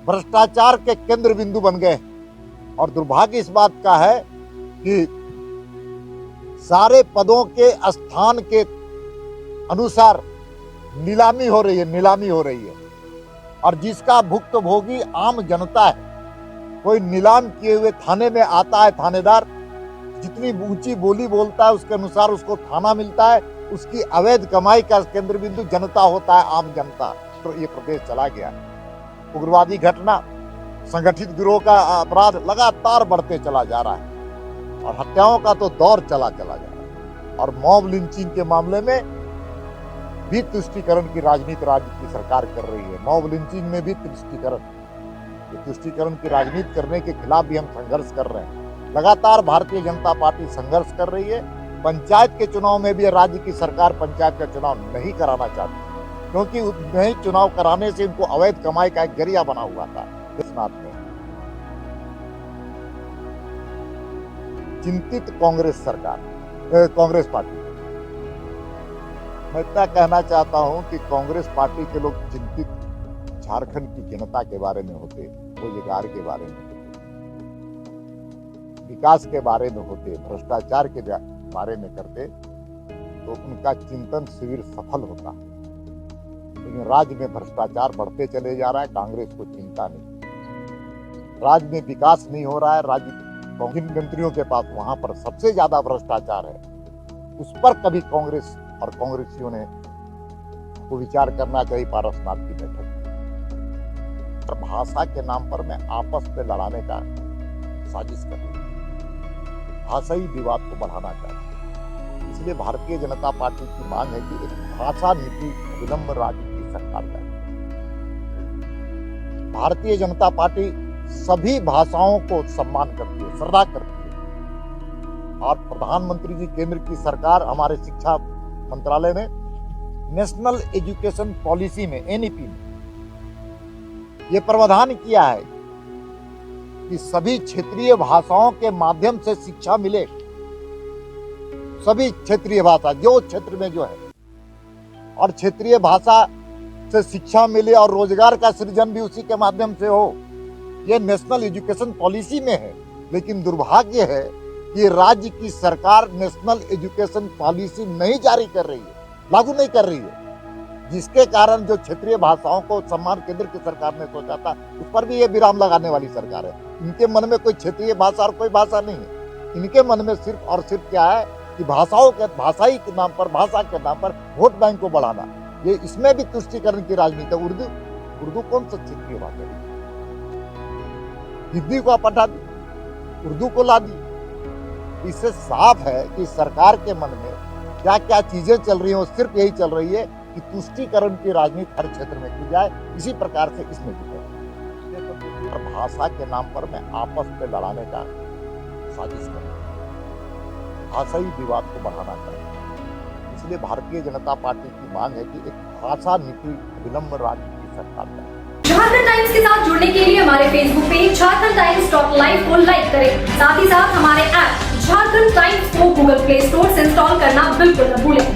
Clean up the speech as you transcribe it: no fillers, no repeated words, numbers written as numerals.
भ्रष्टाचार के केंद्र बिंदु बन गए और दुर्भाग्य इस बात का है कि सारे पदों के स्थान के अनुसार नीलामी हो रही है और जिसका भुक्तभोगी आम जनता है। कोई नीलाम किए हुए थाने में आता है, थानेदार जितनी ऊंची बोली बोलता है उसके अनुसार उसको थाना मिलता है। उसकी अवैध कमाई का केंद्र बिंदु जनता होता है, आम जनता। तो ये प्रदेश चला गया। उग्रवादी घटना, संगठित गिरोह का अपराध लगातार बढ़ते चला जा रहा है और हत्याओं का तो दौर चला जा रहा है। और मॉब लिंचिंग के मामले में भी तुष्टीकरण की राजनीति राज्य की सरकार कर रही है। मॉब लिंचिंग में भी तुष्टीकरण की राजनीति करने के खिलाफ भी हम संघर्ष कर रहे हैं। लगातार भारतीय जनता पार्टी संघर्ष कर रही है। पंचायत के चुनाव में भी राज्य की सरकार पंचायत का चुनाव नहीं कराना चाहती, क्योंकि नहीं चुनाव कराने से इनको अवैध कमाई का एक जरिया बना हुआ था। इस नाथ में चिंतित कांग्रेस पार्टी, मैं इतना कहना चाहता हूं कि कांग्रेस पार्टी के लोग चिंतित झारखंड की जनता के बारे में होते, रोजगार के बारे में होते, विकास के बारे में होते, भ्रष्टाचार के बारे में करते, तो उनका चिंतन शिविर सफल होता। लेकिन राज्य में भ्रष्टाचार बढ़ते चले जा रहा है, कांग्रेस को चिंता नहीं। राज्य में विकास नहीं हो रहा है, राज्य जिन मंत्रियों के पास वहां पर सबसे ज्यादा भ्रष्टाचार है, उस पर कभी कांग्रेस और कांग्रेसियों ने को विचार करना चाहिए। पारसनाथ की बैठक पर भाषा के नाम पर मैं आपस में लड़ाने का साजिश कर रही हूं, भाषाई विवाद को बढ़ाना चाहिए। इसलिए भारतीय जनता पार्टी की मांग है कि एक भाषा नीति विलंब राज्य की सरकार जाए। भारतीय जनता पार्टी सभी भाषाओं को सम्मान करती है, श्रद्धा करती है। और प्रधानमंत्री जी, केंद्र की सरकार, हमारे शिक्षा मंत्रालय ने नेशनल एजुकेशन पॉलिसी में, एनईपी में यह प्रावधान किया है कि सभी क्षेत्रीय भाषाओं के माध्यम से शिक्षा मिले। सभी क्षेत्रीय भाषा जो क्षेत्र में जो है, और क्षेत्रीय भाषा से शिक्षा मिले और रोजगार का सृजन भी उसी के माध्यम से हो। यह नेशनल एजुकेशन पॉलिसी में है। लेकिन दुर्भाग्य है कि राज्य की सरकार नेशनल एजुकेशन पॉलिसी नहीं जारी कर रही है, लागू नहीं कर रही है, जिसके कारण जो क्षेत्रीय भाषाओं को सम्मान केंद्र की सरकार ने सोचा था, उस पर भी ये विराम लगाने वाली सरकार है। इनके मन में कोई क्षेत्रीय भाषा और कोई भाषा नहीं है। इनके मन में सिर्फ और सिर्फ क्या है कि भाषाई के नाम पर, भाषा के नाम पर वोट बैंक को बढ़ाना। ये इसमें भी तुष्टीकरण की राजनीति। उर्दू कौन सा क्षेत्रीय भाषा है? हिंदी को पढ़ा दी, उर्दू को ला दी। इससे साफ है कि सरकार के मन में क्या क्या चीजें चल रही हैं, वो सिर्फ यही चल रही है कि तुष्टीकरण की राजनीति हर क्षेत्र में की जाए। इसी प्रकार से इसमें भी है। भाषा के नाम पर मैं आपस में लड़ाने का साजिश कर रहा हूं, भाषाई विवाद को बढ़ाना चाहिए। इसलिए भारतीय जनता पार्टी की मांग है कि एक भाषा नीति विलंब राज्य की सरकार जाए। झारखंड टाइम्स के साथ जुड़ने के लिए हमारे Facebook page Jharkhand times .live को लाइक करें। साथ ही साथ हमारे ऐप झारखंड टाइम्स को गूगल प्ले स्टोर से इंस्टॉल करना बिल्कुल न भूलें।